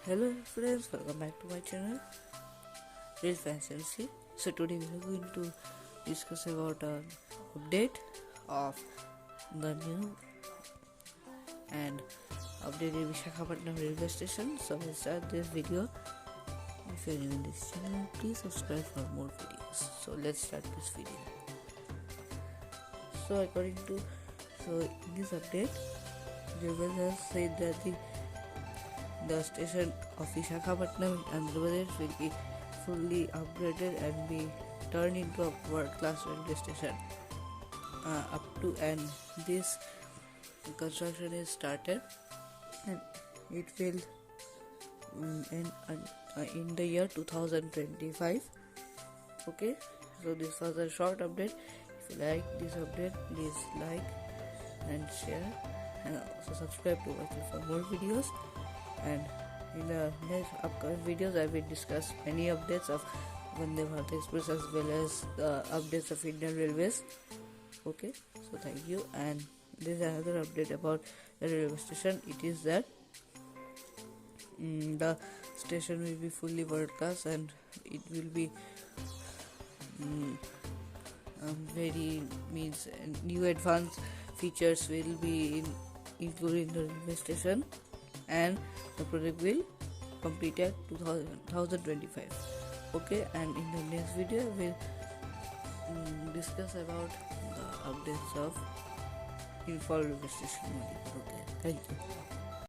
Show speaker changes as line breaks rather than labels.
Hello friends, welcome back to my channel Railfan. So today we are going to discuss about an update of the new and updated VISAKHAPATNAM railway station. So let's start this video. If you are new in this channel, please subscribe for more videos. So let's start this video. So in this update, railway has said that the station of VISAKHAPATNAM in Andhra Pradesh will be fully upgraded and be turned into a world-class railway station. And this construction is started, and it will end in the year 2025. Okay, so this was a short update. If you like this update, please like and share, and also subscribe to my channel for more videos. And in the next upcoming videos, I will discuss many updates of Vande Bharat Express as well as the updates of Indian Railways. Okay, so thank you. And this is another update about the railway station. It is that the station will be fully world class, and it will be new advanced features will be included in the railway station, and the project will complete at 2025. Okay, and in the next video we'll discuss about the updates of Railfan railway station. Okay, thank you.